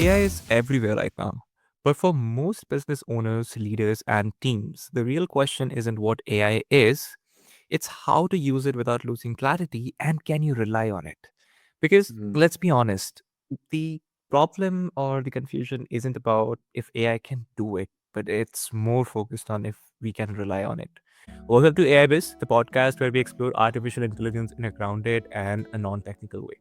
AI is everywhere right now. But for most business owners, leaders, and teams, the real question isn't what AI is, it's how to use it without losing clarity and can you rely on it? Because Mhm. let's be honest, the problem or the confusion isn't about if AI can do it, but it's more focused on if we can rely on it. Welcome to AIBiz, the podcast where we explore artificial intelligence in a grounded and a non technical way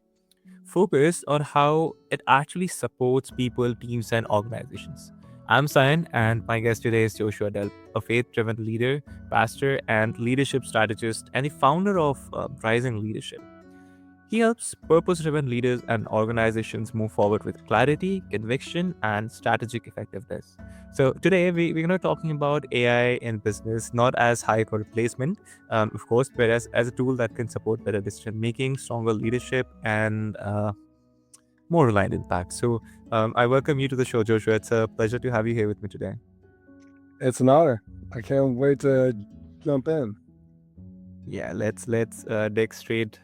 focused on how it actually supports people, teams, and organizations. I'm Sayan, and my guest today is Joshua Delp, a faith driven leader, pastor, and leadership strategist, and the founder of Rising Leadership. He helps purpose driven leaders and organizations move forward with clarity, conviction, and strategic effectiveness. So, today we're going to talking about AI in business, not as hype or replacement, of course, but as a tool that can support better decision making, stronger leadership, and more aligned impact. So, I welcome you to the show, Joshua. It's a pleasure to have you here with me today. It's an honor. I can't wait to jump in. Yeah, let's dig straight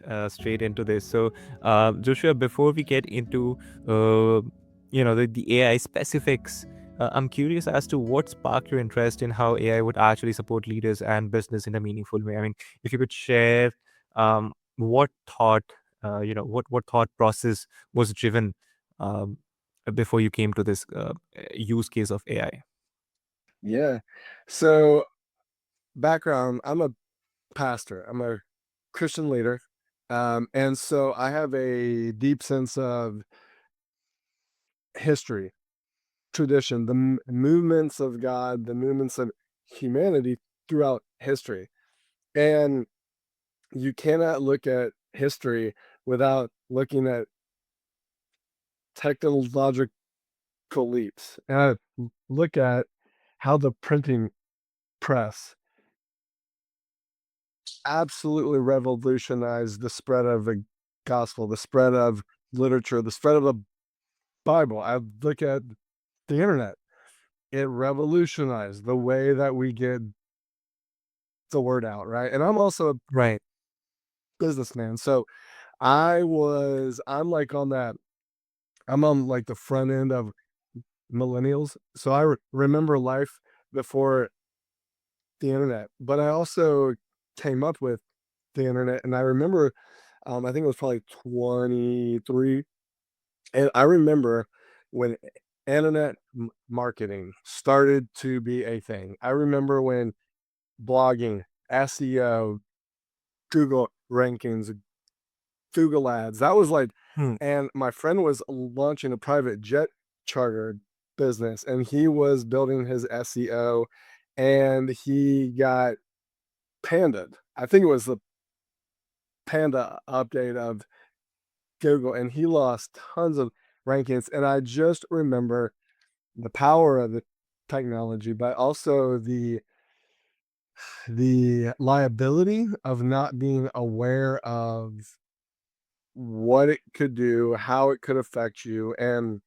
into this. So, Joshua, before we get into the AI specifics, I'm curious as to what sparked your interest in how AI would actually support leaders and business in a meaningful way. I mean, if you could share what thought, what thought process was driven um, before you came to this use case of AI. Yeah. So, background, I'm a pastor. I'm a Christian leader. And so I have a deep sense of history, tradition, the movements of God, the movements of humanity throughout history. And you cannot look at history without looking at technological leaps. And I look at how the printing press absolutely revolutionized the spread of the gospel, the spread of literature, the spread of the Bible. I look at the internet. It revolutionized the way that we get the word out, right? And I'm also a Right. businessman. So I'm like on that, I'm on like the front end of millennials. So I remember life before the internet, but I also came up with the internet. And I remember, I think it was probably 23. And I remember when internet marketing started to be a thing. I remember when blogging, SEO, Google rankings, Google ads, that was like, Hmm. and my friend was launching a private jet charter business and he was building his SEO and he got panded. I think it was the panda update of Google and he lost tons of rankings. And I just remember the power of the technology, but also the liability of not being aware of what it could do, how it could affect you, and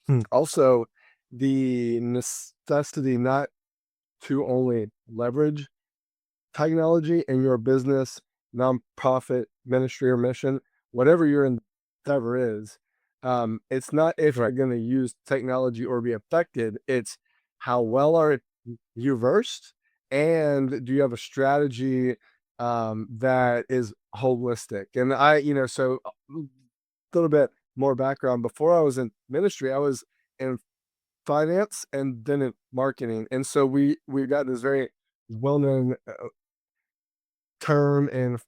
Hmm. also the necessity not to only leverage technology in your business, nonprofit, ministry, or mission, whatever your endeavor is. It's not if you're Right. going to use technology or be affected, it's how well are you versed and do you have a strategy that is holistic? And so a little bit more background. Before I was in ministry, I was in finance and then in marketing. And so we got this very well-known term in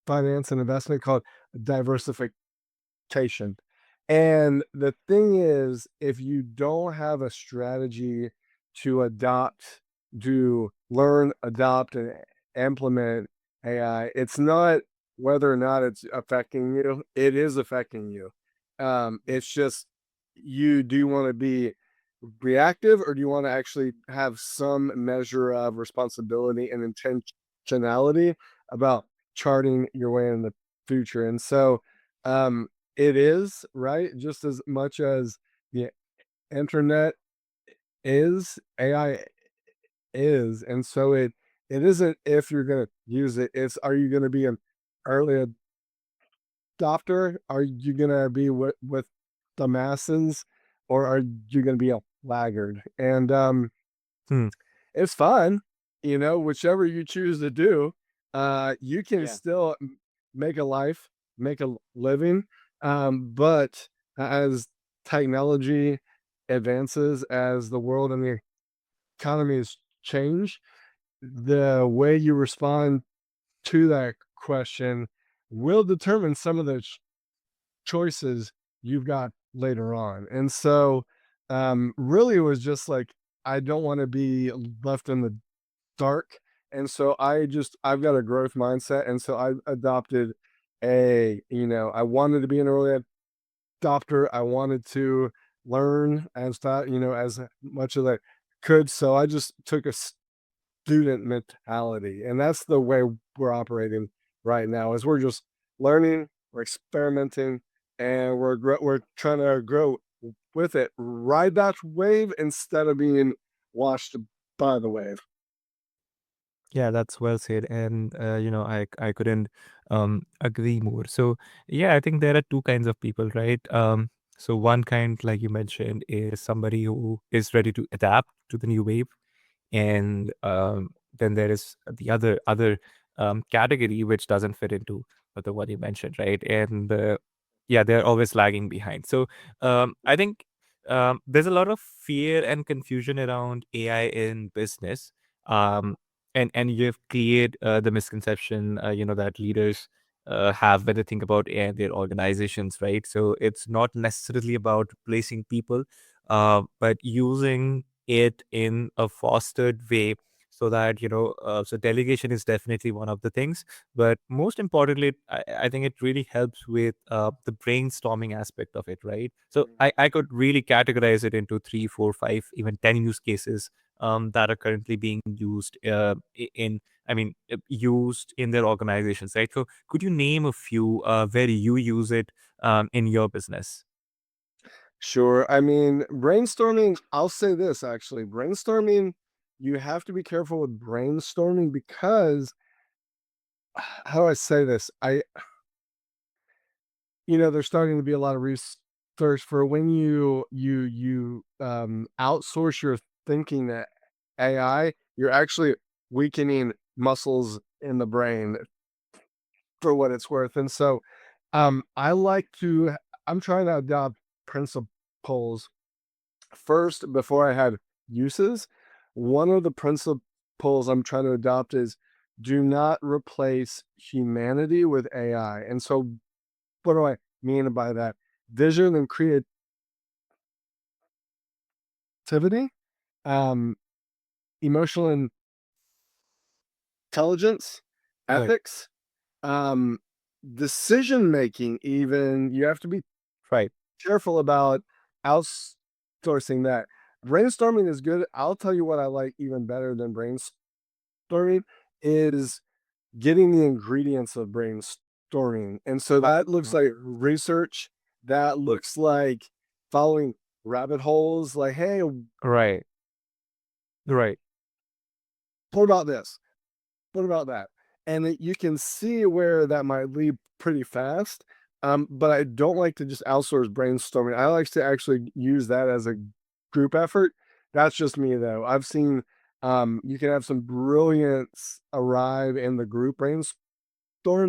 finance and investment called diversification. And the thing is, if you don't have a strategy to adopt, to learn, adopt, and implement AI, it's not whether or not it's affecting you, it is affecting you. It's just you do you want to be reactive or do you want to actually have some measure of responsibility and intentionality about charting your way in the future? And so it is right just as much as the internet is, AI is. And so it isn't if you're going to use it, it's are you going to be an early adopter? Are you going to be with the masses? or are you going to be a laggard? And Hmm. it's fun, whichever you choose to do. You can Yeah. still make a life, make a living, but as technology advances, as the world and the economies change, the way you respond to that question will determine some of the choices you've got later on. And so, really, it was just like, I don't want to be left in the dark. And so I've got a growth mindset. And so I adopted I wanted to be an early adopter. I wanted to learn as much as I could. So I just took a student mentality. And that's the way we're operating right now is we're just learning, we're experimenting, and we're trying to grow with it. Ride that wave instead of being washed by the wave. Yeah, that's well said, and I couldn't agree more. So yeah, I think there are two kinds of people, right? So one kind, like you mentioned, is somebody who is ready to adapt to the new wave, and then there is the other category which doesn't fit into the one you mentioned, right? And yeah, they're always lagging behind. So I think there's a lot of fear and confusion around AI in business. Um, and you've cleared the misconception that leaders have when they think about AI in their organizations, right? So it's not necessarily about replacing people, but using it in a fostered way, so that so delegation is definitely one of the things, but most importantly, I think it really helps with the brainstorming aspect of it, right? So I could really categorize it into 3, 4, 5, even 10 use cases that are currently being used in I mean used in their organizations, right? So could you name a few where you use it in your business? Sure. I mean, brainstorming, I'll say this actually. Brainstorming, you have to be careful with brainstorming because how do I say this? There's starting to be a lot of research for when you outsource your thinking to AI, you're actually weakening muscles in the brain for what it's worth. And so I like to I'm trying to adopt principles first before I had uses. One of the principles I'm trying to adopt is do not replace humanity with AI. And so what do I mean by that? Vision and creativity, um, emotional intelligence, Right. ethics, um, decision making. Even you have to be Right. careful about outsourcing that. Brainstorming is good. I'll tell you what I like even better than brainstorming is getting the ingredients of brainstorming. And so that looks like research. That looks like following rabbit holes. Like, hey, Right. Right. what about this? What about that? And you can see where that might lead pretty fast. But I don't like to just outsource brainstorming. I like to actually use that as a group effort. That's just me though. I've seen you can have some brilliance arrive in the group brainstorm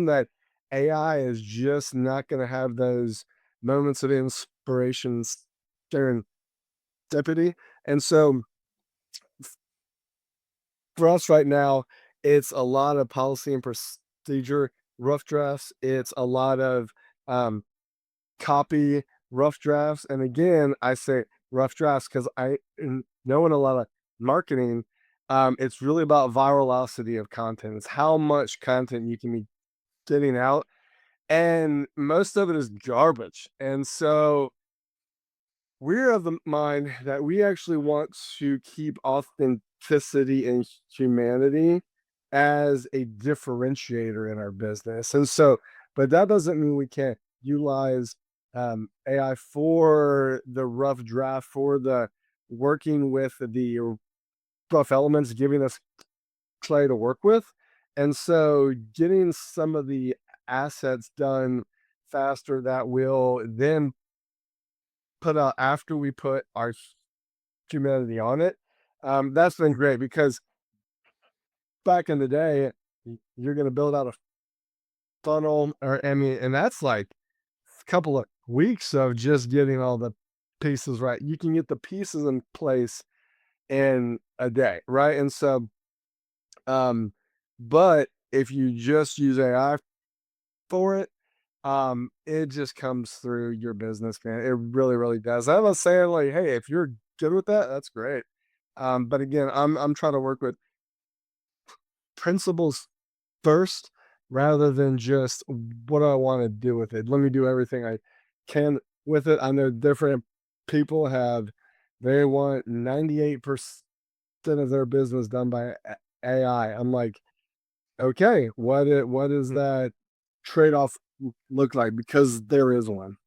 that AI is just not going to have those moments of inspiration, serendipity. And so for us right now, it's a lot of policy and procedure rough drafts. It's a lot of um, copy rough drafts. And again, I say rough drafts because knowing a lot of marketing, it's really about virality of content. It's how much content you can be getting out. And most of it is garbage. And so we're of the mind that we actually want to keep authenticity and humanity as a differentiator in our business. And so, but that doesn't mean we can't utilize AI for the rough draft, for the working with the rough elements, giving us clay to work with. And so, getting some of the assets done faster that will then put out after we put our humanity on it, that's been great because back in the day, you're going to build out a funnel, or I mean, and that's like a couple of weeks of just getting all the pieces right. You can get the pieces in place in a day, right? And so, um, but if you just use AI for it, it just comes through your business, man. It really, really does. I'm not saying like, hey, if you're good with that, that's great. But again, I'm trying to work with principles first rather than just what do I want to do with it. Let me do everything I can with it. I know different people they want 98% of their business done by AI. I'm like, okay, what is Mm. that trade-off look like? Because there is one.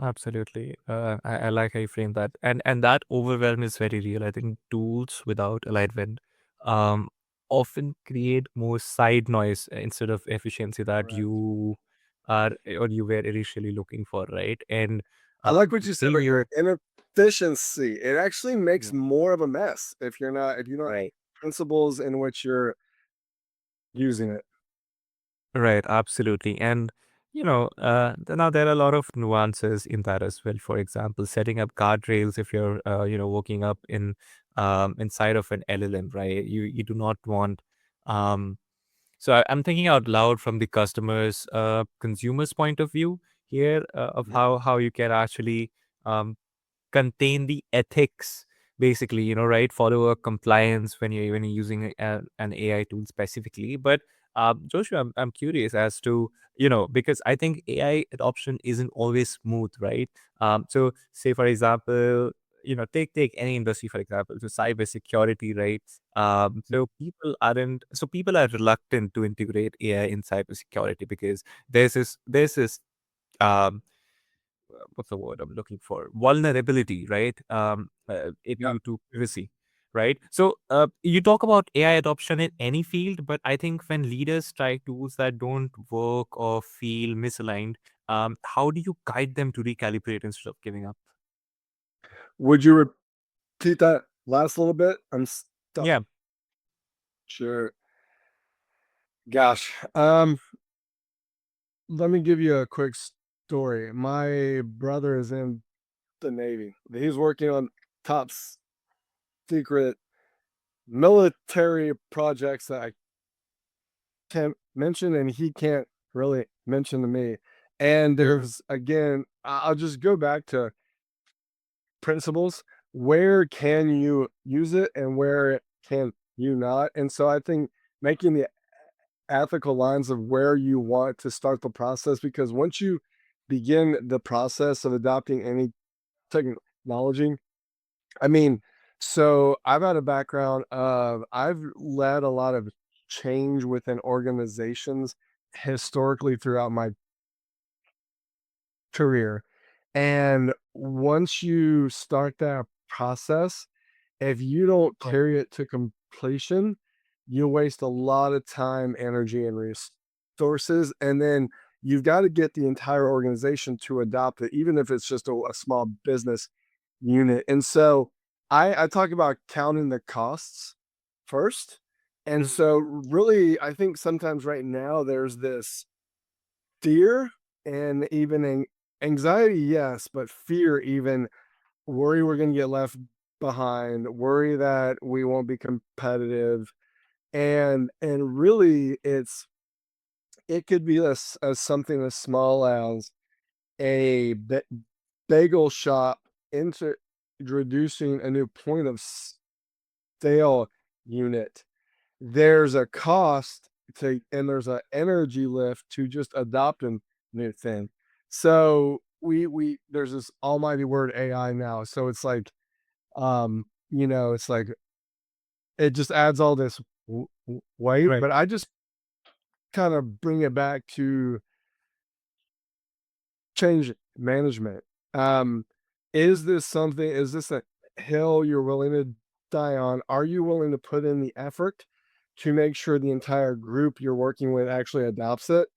Absolutely. I like how you frame that. And that overwhelm is very real. I think tools without alignment um, often create more side noise instead of efficiency that Correct. you are or you were initially looking for, right? And I uh, like what you said right failure, there. Inefficiency. It actually makes yeah, more of a mess if you don't have right. principles in which you're using it. Right, absolutely. And now there are a lot of nuances in that as well. For example, setting up guardrails if you're working up in inside of an LLM, right? You do not want um I'm thinking out loud from the consumer's point of view here of Mhm. how you can actually um contain the ethics, basically, right, follow a compliance when you're using an AI tool specifically. But Joshua, I'm curious as to, because I think AI adoption isn't always smooth, right? So say for example, take any industry, for example, so cyber security, right? So people are reluctant to integrate AI in cybersecurity because there's this um what's the word I'm looking for? Vulnerability, right? Yep. To privacy, right? So you talk about AI adoption in any field, but I think when leaders try tools that don't work or feel misaligned, how do you guide them to recalibrate instead of giving up? Would you repeat that last little bit? I'm stuck. Yeah. Sure. Gosh. Let me give you a quick story. My brother is in the Navy. He's working on top secret military projects that I can't mention and he can't really mention to me. And there's again, I'll just go back to principles. Where can you use it and where can you not? And so I think making the ethical lines of where you want to start the process, because once you begin the process of adopting any technology, I mean, so I've had a background of I've led a lot of change within organizations historically throughout my career. And once you start that process, if you don't Right. carry it to completion, you waste a lot of time, energy, and resources. And then you've got to get the entire organization to adopt it, even if it's just a small business unit. And so I talk about counting the costs first. And Mhm. so, really, I think sometimes right now there's this fear and even anxiety, yes, but fear, even worry we're going to get left behind, worry that we won't be competitive. And really it could be as something as small as a bagel shop introducing a new point of sale unit. There's a cost to and there's an energy lift to just adopt a new thing. So we there's this almighty word AI now. So it's like it's like it just adds all this weight, Right. but I just kind of bring it back to change management. Um, is this a hill you're willing to die on? Are you willing to put in the effort to make sure the entire group you're working with actually adopts it?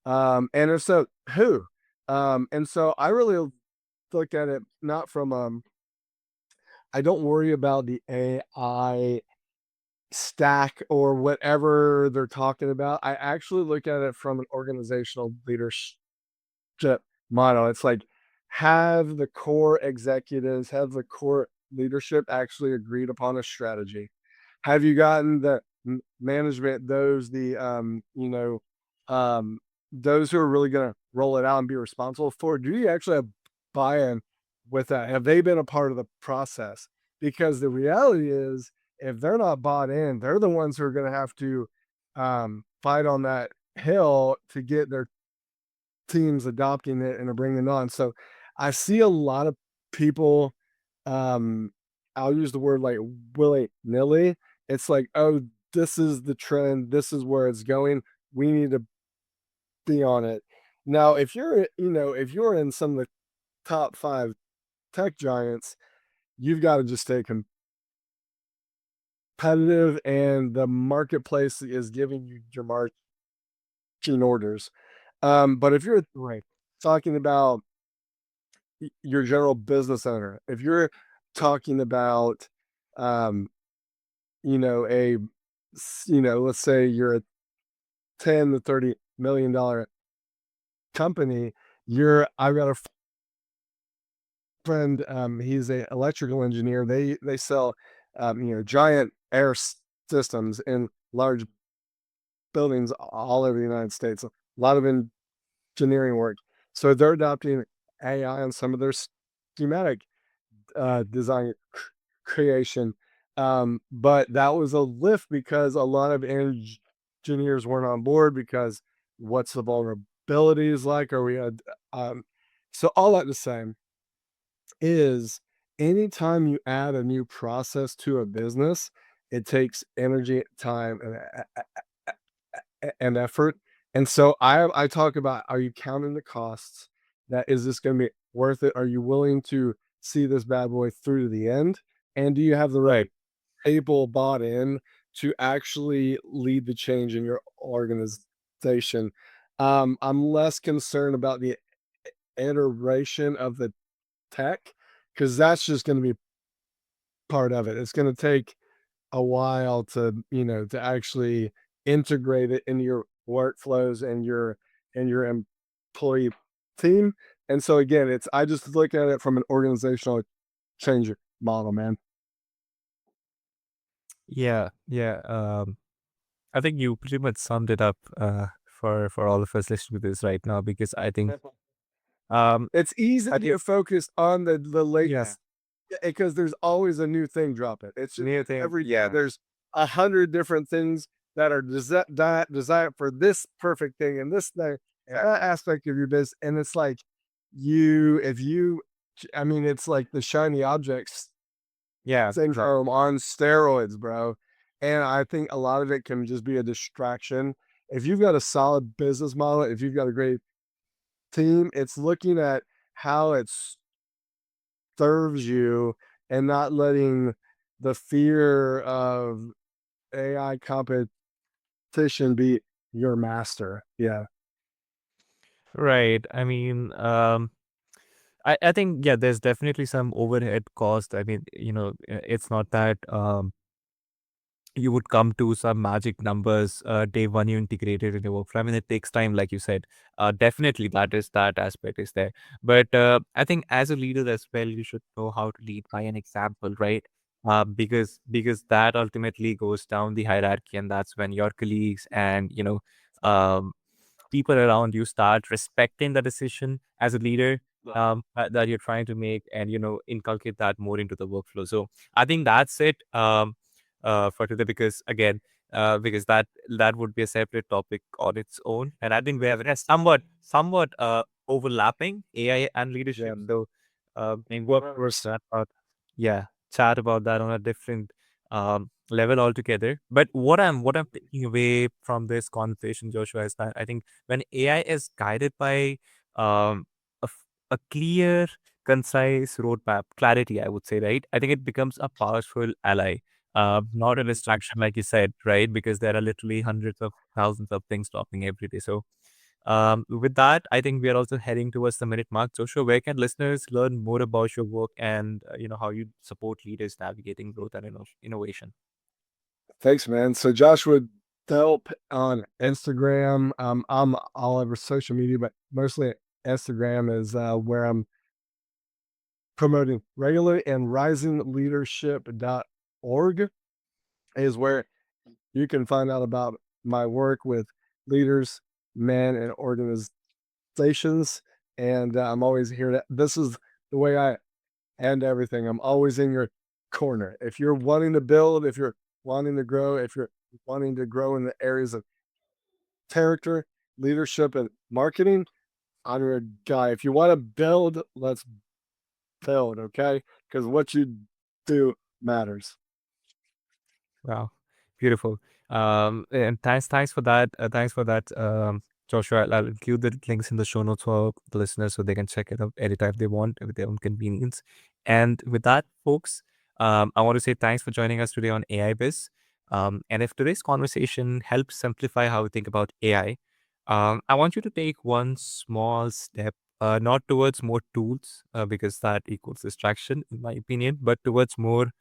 And if so, who? And so I really look at it not from I don't worry about the AI stack or whatever they're talking about. I actually look at it from an organizational leadership model. It's like, have the core executives, have the core leadership actually agreed upon a strategy? Have you gotten the management, those who are really going to roll it out and be responsible for it? Do you actually have buy-in with that? Have they been a part of the process? Because the reality is, if they're not bought in, they're the ones who are going to have to fight on that hill to get their teams adopting it and are bringing it on. So I see a lot of people, um, I'll use the word like willy nilly. It's like, oh, this is the trend. This is where it's going. We need to be on it. Now, if you're in some of the top five tech giants, you've got to just stay competitive, and the marketplace is giving you your marching orders. But if you're Right. talking about your general business owner, if you're talking about, um, a, let's say you're a 10 to $30 million company, I've got a friend, he's a electrical engineer. They sell, giant systems in large buildings all over the United States. A lot of engineering work. So they're adopting AI on some of their schematic design creation. But that was a lift because a lot of engineers weren't on board because what's the vulnerabilities like? Are we, so all that to say is, anytime you add a new process to a business, it takes energy, time, and effort. And so I talk about, are you counting the costs? That, is this going to be worth it? Are you willing to see this bad boy through to the end? And do you have the right people bought in to actually lead the change in your organization? I'm less concerned about the iteration of the tech, because that's just going to be part of it. It's going to take a while to, to actually integrate it into your workflows and your employee team. And so again, I just look at it from an organizational change model, man. Yeah, yeah. I think you pretty much summed it up for all of us listening to this right now, because um It's easy I to think get focused on the yeah, latest, because there's always a new thing dropping. It's just new thing. every Yeah. there's 100 different things that are designed for this perfect thing and this thing, aspect of your business. And it's like, if you, I mean, it's like the shiny objects Yeah. syndrome on steroids, bro. And I think a lot of it can just be a distraction. If you've got a solid business model, if you've got a great team, it's looking at how it serves you and not letting the fear of AI competition be your master. Yeah. Right. I mean, I think, yeah, there's definitely some overhead cost. I mean, it's not that you would come to some magic numbers day one you integrated in your workflow. I mean, it takes time, like you said. Definitely, that aspect is there. But I think as a leader as well, you should know how to lead by an example, right? Because that ultimately goes down the hierarchy, and that's when your colleagues and um, people around you start respecting the decision as a leader that you're trying to make, and inculcate that more into the workflow. So I think that's it. For today, because again, because that would be a separate topic on its own, and I think we have a somewhat overlapping AI and Yeah. leadership. So maybe we'll yeah, chat about that on a different level altogether. But what I'm taking away from this conversation, Joshua, is that I think when AI is guided by a clear, concise roadmap, clarity, I would say, right? I think it becomes a powerful ally, not a distraction, like you said, right? Because there are literally hundreds of thousands of things dropping every day. So With that, I think we are also heading towards the minute mark. Joshua, where can listeners learn more about your work and how you support leaders navigating growth and innovation? Thanks, man. So Joshua Delp on Instagram. I'm all over social media, but mostly Instagram is where I'm promoting regularly, and risingleadership.org is where you can find out about my work with leaders, men, and organizations. And I'm always here to, this is the way I end everything. I'm always in your corner. If you're wanting to build, if you're wanting to grow, if you're wanting to grow in the areas of character, leadership, and marketing, I'm your guy. If you want to build, let's build, okay? Because what you do matters. Wow, beautiful. And thanks for that. Thanks for that, Joshua. I'll include the links in the show notes for the listeners so they can check it out anytime they want with their own convenience. And with that, folks, I want to say thanks for joining us today on AI Biz. And if today's conversation helps simplify how we think about AI, I want you to take one small step, not towards more tools, because that equals distraction, in my opinion, but towards more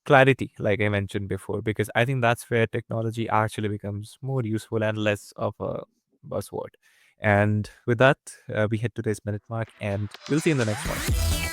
clarity, like I mentioned before, because I think that's where technology actually becomes more useful and less of a buzzword. And with that, we hit today's minute mark, and we'll see you in the next one.